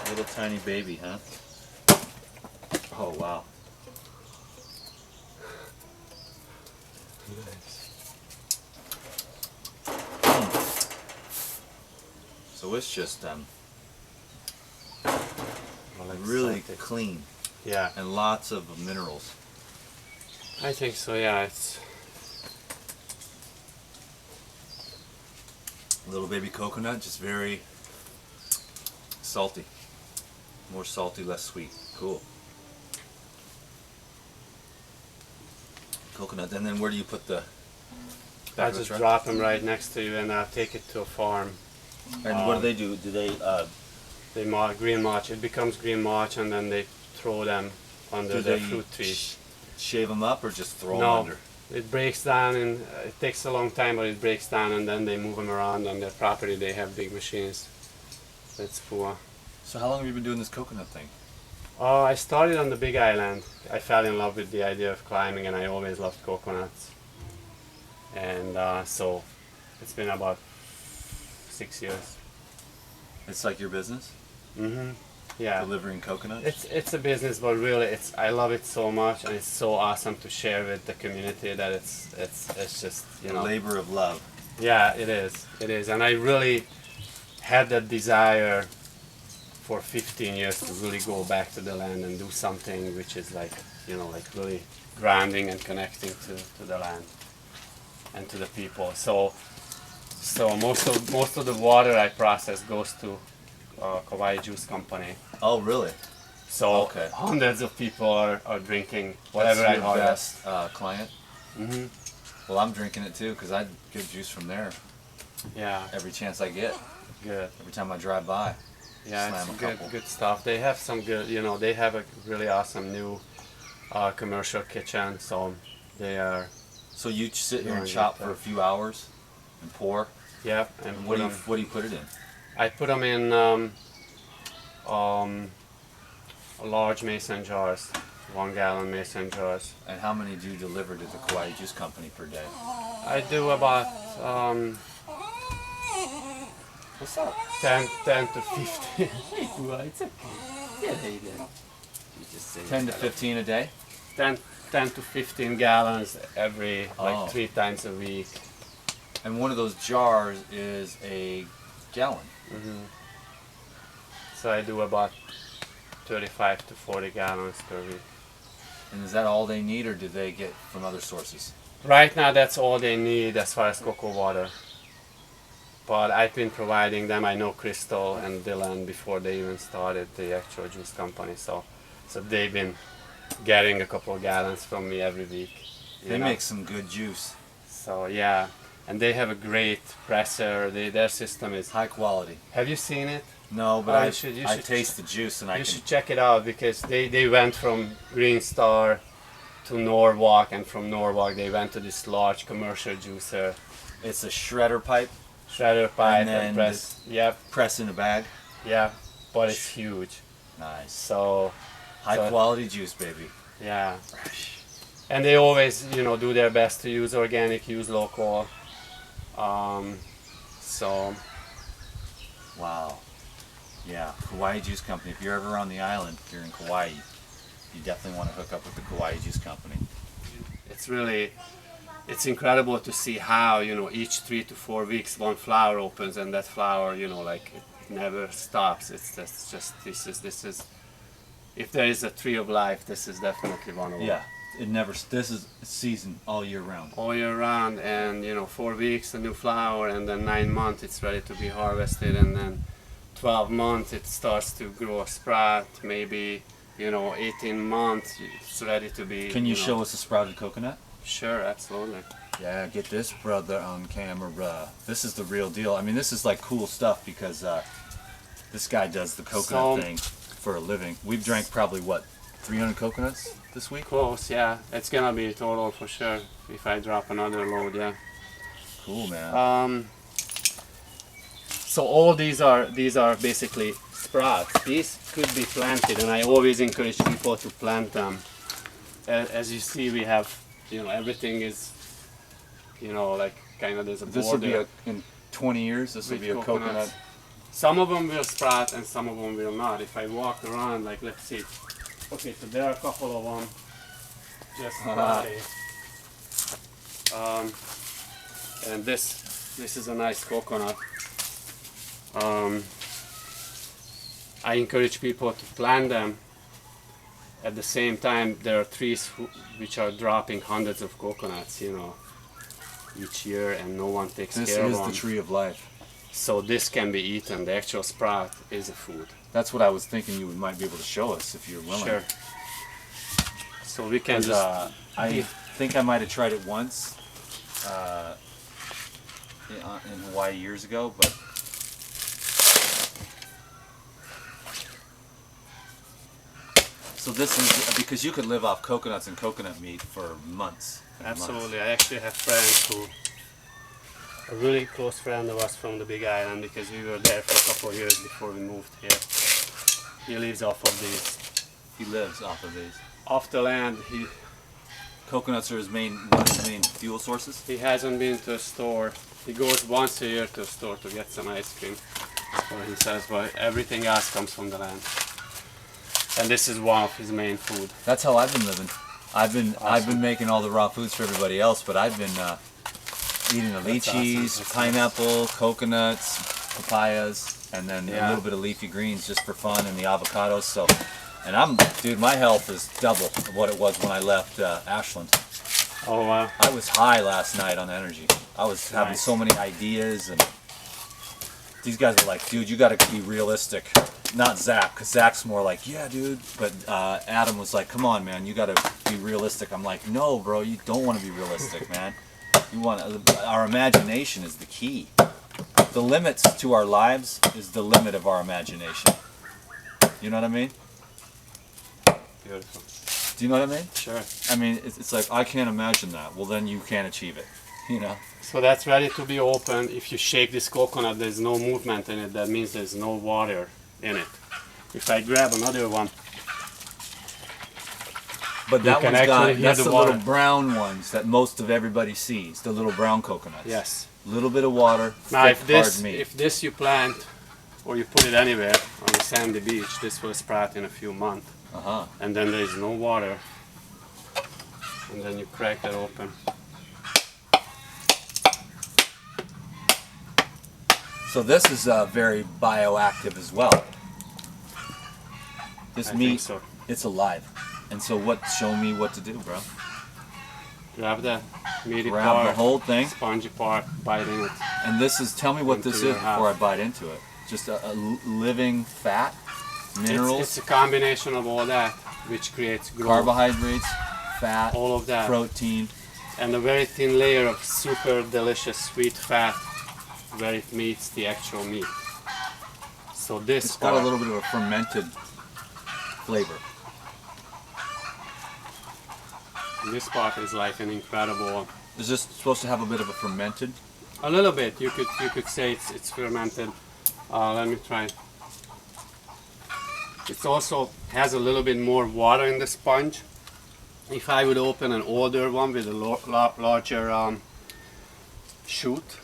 Little tiny baby, huh? Oh, wow. So it's just really clean. Yeah. And lots of minerals. I think so, yeah. It's Little baby coconut, just very salty. More salty, less sweet. Cool. Coconut, and then where do you put the... I just drop them right next to you and I'll take it to a farm. And what do they do? Do they... They green mulch. It becomes green mulch and then they throw them under the fruit trees. Shave them up or just throw them No, under? it breaks down and it takes a long time, but it breaks down and then they move them around on their property. They have big machines. That's poor. So how long have you been doing this coconut thing? I started on the Big Island. I fell in love with the idea of climbing and I always loved coconuts. And so it's been about 6 years. It's like your business? Mm-hmm. Yeah. Delivering coconuts? It's a business, but really I love it so much and it's so awesome to share with the community that it's just, you know. Labor of love. Yeah, it is. And I really had that desire for 15 years to really go back to the land and do something which is like, you know, like really grounding and connecting to the land and to the people. So most of the water I process goes to Kauai Juice Company. Oh, really? So okay. Hundreds of people are drinking whatever That's I your harvest. best client? Mm-hmm. Well, I'm drinking it too because I get juice from there. Yeah. Every chance I get. Good. Every time I drive by. Yeah, Slam it's good stuff. They have some good, you know, they have a really awesome new commercial kitchen, so they are. So you sit here and chop for a few hours and pour? Yeah. And what do you put it in? I put them in large mason jars, 1 gallon mason jars. And how many do you deliver to the Kauai Juice Company per day? I do about What's up? 10 to 15. It's okay. Yeah, you just say 10 to 15 a day? 10 to 15 gallons every, like 3 times a week. And one of those jars is a gallon. Mm-hmm. So I do about 35 to 40 gallons per week. And is that all they need, or do they get from other sources? Right now that's all they need as far as cocoa water. But I've been providing them. I know Crystal and Dylan before they even started the actual juice company. So they've been getting a couple of gallons from me every week. They make some good juice. So yeah, and they have a great presser. Their system is high quality. Have you seen it? No, but I taste the juice and you should check it out because they went from Green Star to Norwalk, and from Norwalk they went to this large commercial juicer. It's a shredder pipe. Shredder pipe and press. Yep. Press in a bag. Yeah, but it's huge. Nice. So high quality juice, baby. Yeah. Fresh. And they always, you know, do their best to use organic, use local. So. Wow. Yeah, Kauai Juice Company. If you're ever on the island, if you're in Kauai, you definitely want to hook up with the Kauai Juice Company. It's incredible to see how, you know, each 3 to 4 weeks one flower opens, and that flower, you know, like it never stops. It's just this is if there is a tree of life, this is definitely one of them. Yeah, this is season all year round. All year round, and you know, 4 weeks a new flower, and then 9 months it's ready to be harvested, and then 12 months it starts to grow a sprout. Maybe, you know, 18 months it's ready to be. Can you show us a sprouted coconut? Sure, absolutely. Yeah, get this brother on camera. This is the real deal. I mean, this is like cool stuff because this guy does the coconut thing for a living. We've drank probably, what, 300 coconuts this week? Close, yeah. It's gonna be total for sure if I drop another load, yeah. Cool, man. So all these are basically sprouts. These could be planted, and I always encourage people to plant them. As you see, we have, you know, everything is, you know, like kind of there's a border. This will be in 20 years. This will be a coconut Some of them will sprout and some of them will not. If I walk around, like let's see. Okay, so there are a couple of them just sprouting. And this is a nice coconut. I encourage people to plant them. At the same time, there are trees which are dropping hundreds of coconuts, you know, each year, and no one takes care of them. This is the tree of life. So this can be eaten. The actual sprout is a food. That's what I was thinking you might be able to show us if you're willing. Sure. So we can just... I think I might have tried it once in Hawaii years ago, but so this is because you could live off coconuts and coconut meat for months. Absolutely. I actually have friends who, a really close friend of us from the Big Island, because we were there for a couple of years before we moved here. He lives off of these. He lives off of these. Off the land, Coconuts are one of his main fuel sources. he hasn't been to a store. He goes once a year to a store to get some ice cream. So he says, well, everything else comes from the land. And this is one of his main food. That's how I've been living. I've been making all the raw foods for everybody else, but I've been eating the lychees, awesome. pineapple, coconuts, papayas, and then a little bit of leafy greens just for fun, and the avocados. So, and dude, my health is double of what it was when I left Ashland. Oh wow. I was high last night on energy. I was having Nice. so many ideas, and these guys are like, dude, you got to be realistic. Not Zach, because Zach's more like, yeah, dude. But Adam was like, come on, man, you got to be realistic. I'm like, no, bro, you don't want to be realistic, man. Our imagination is the key. The limits to our lives is the limit of our imagination. You know what I mean? Beautiful. Do you know what I mean? Sure. I mean, it's like, I can't imagine that. Well, then you can't achieve it, you know? So that's ready to be opened. If you shake this coconut, there's no movement in it. That means there's no water in it. If I grab another one, But that can one's actually got, hear that's the the water. little brown ones that most of everybody sees, the little brown coconuts. yes. Little bit of water, Now thick, hard meat. if this you plant or you put it anywhere on a sandy beach, this will sprout in a few months. Uh-huh. And then there is no water. And then you crack that open. So this is very bioactive as well. This I meat, think so. it's alive. And so show me what to do, bro. Grab the meaty Grab part, the whole thing. spongy part, bite in it. And tell me what this Into is your house. before I bite into it. Just a living fat, minerals, It's a combination of all that which creates growth. carbohydrates, fat, All of that. protein. And a very thin layer of super delicious sweet fat where it meets the actual meat. So this It's got a little bit of a fermented flavor. this part is like an incredible. Is this supposed to have a bit of a fermented? A little bit. You could say it's fermented. Let me try. It also has a little bit more water in the sponge. If I would open an older one with a larger shoot.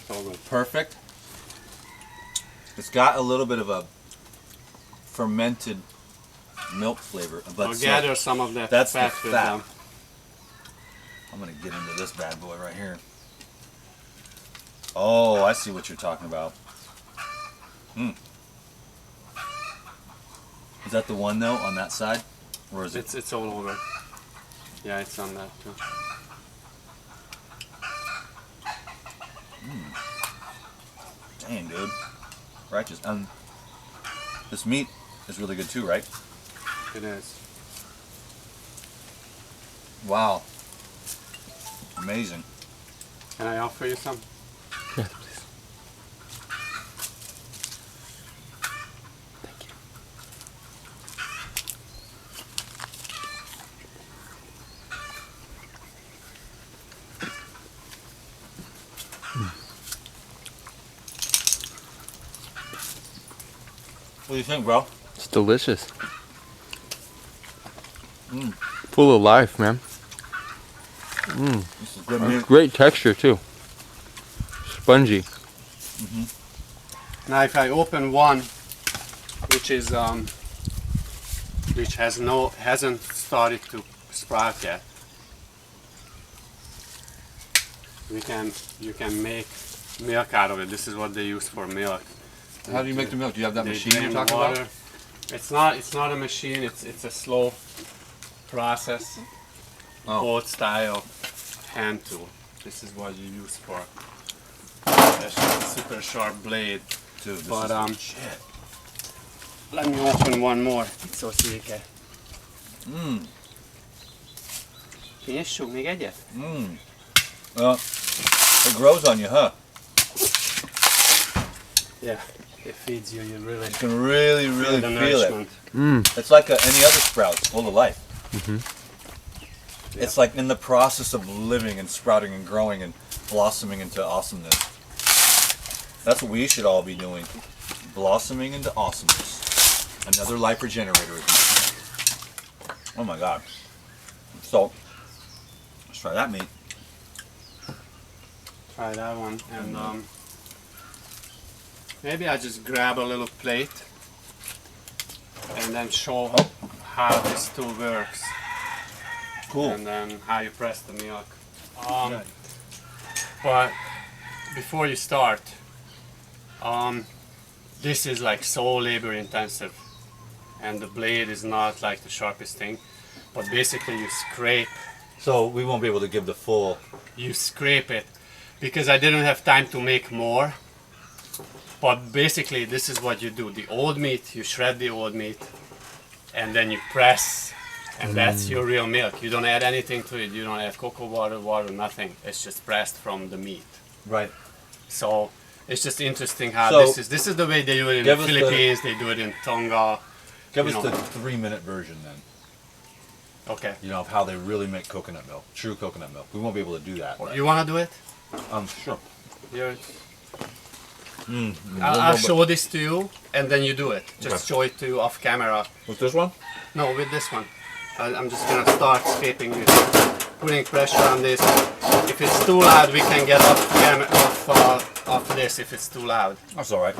So good. Perfect. It's got a little bit of a fermented milk flavor, but I'll gather some of that that's the fat with fat. them. I'm gonna get into this bad boy right here. Oh, I see what you're talking about. Is that the one though on that side, or is it? It's all over. Yeah, it's on that too. Dang, dude. Righteous. This meat is really good too, right? It is. Wow. Amazing. Can I offer you some? Yeah, please. Thank you. What do you think, bro? It's delicious. Full of life, man. This is good meat. Great texture too. Spongy. Now if I open one, which is which hasn't started to sprout yet, you can make milk out of it. This is what they use for milk. How do you make the milk? Do you have that They machine you're drain talking water. about? It's not a machine. It's a slow process. Oh. Old style hand tool. This is what you use for a super sharp blade. Dude, this But is shit. let me open one more. So széke. Kinyissuk még egyet? It grows on you, huh? Yeah. It feeds you. You really You can really, really the feel it. nourishment. It's like any other sprout, it's full of life. It's like in the process of living and sprouting and growing and blossoming into awesomeness. That's what we should all be doing. Blossoming into awesomeness. Another life regenerator. Oh my god. So, let's try that meat. Try that one. And maybe I just grab a little plate and then show how this tool works. Cool. And then how you press the milk. But before you start, this is like so labor intensive, and the blade is not like the sharpest thing, but basically you scrape So we won't be able to give the full. it, because I didn't have time to make more. But basically this is what you do. The old meat, you shred the old meat and then you press, and that's your real milk. You don't add anything to it. You don't add cocoa water, nothing. It's just pressed from the meat. Right. So it's just interesting how So, this is the way they do it in give the us the- Philippines, they do it in Tonga. Give You us know. the 3-minute version then. Okay. You know, of how they really make coconut milk. True coconut milk. We won't be able to do that. but- You wanna do it? Sure. Here. I'll show this to you and then you do it. Just Okay. show it to you off camera. With this one? No, with this one. I'm just gonna start scraping it, putting pressure on this. If it's too loud, we can get off this if it's too loud. That's alright.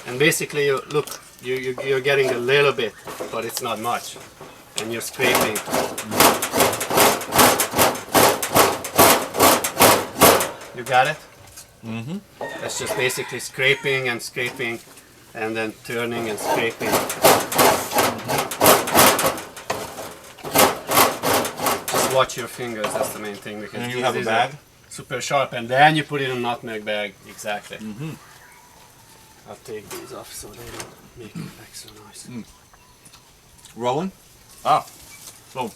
And basically, you're getting a little bit, but it's not much. And you're scraping. You got it? Mm-hmm. That's just basically scraping and scraping, and then turning and scraping. Just watch your fingers, that's the main thing. Because And you have a these are bag? super sharp, and then you put it in a nutmeg bag. Exactly. I'll take these off so they don't make extra noise. Rolling? Ah. So.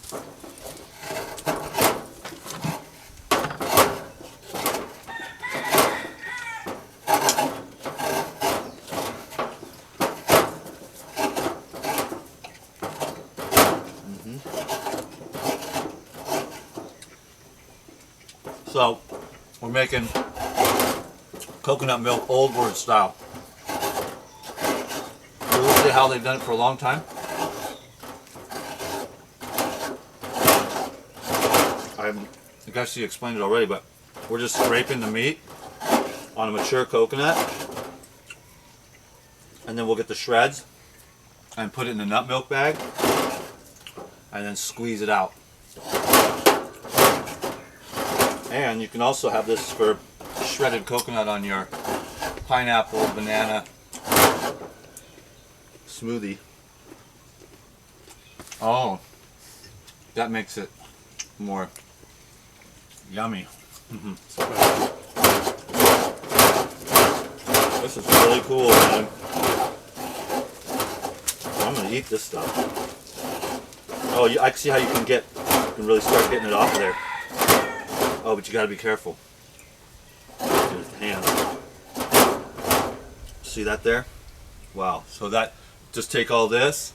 So, we're making coconut milk old world style. So we'll see how they've done it for a long time. I guess you explained it already, but we're just scraping the meat on a mature coconut, and then we'll get the shreds and put it in a nut milk bag and then squeeze it out. And you can also have this for shredded coconut on your pineapple, banana smoothie. Oh, that makes it more yummy. This is really cool, man. I'm gonna eat this stuff. Oh, I can see how you can really start getting it off of there. Oh, but you gotta be careful. With the hands. See that there? Wow. So that, just take all this,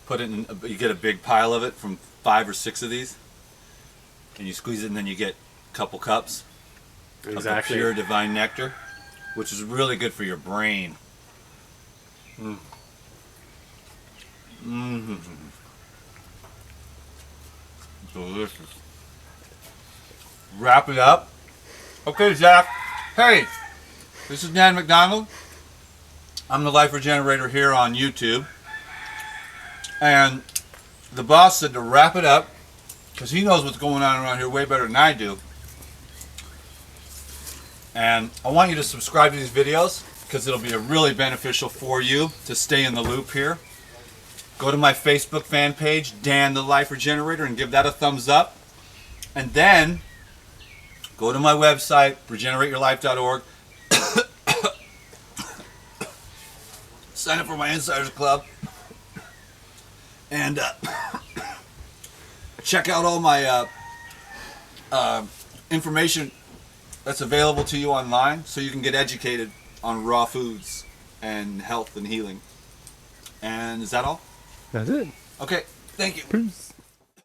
put it in, you get a big pile of it from 5 or 6 of these, and you squeeze it, and then you get a couple cups of the pure divine nectar, which is really good for your brain. Delicious. Wrap it up. Okay, Zach. Hey, This is Dan McDonald. I'm the Life Regenerator here on YouTube. And the boss said to wrap it up, because he knows what's going on around here way better than I do. And I want you to subscribe to these videos, because it'll be really beneficial for you to stay in the loop here. Go to my Facebook fan page, Dan the Life Regenerator, and give that a thumbs up. And then go to my website, regenerateyourlife.org. Sign up for my Insiders Club. And check out all my information that's available to you online so you can get educated on raw foods and health and healing. And is that all? That's it. Okay, thank you. Peace.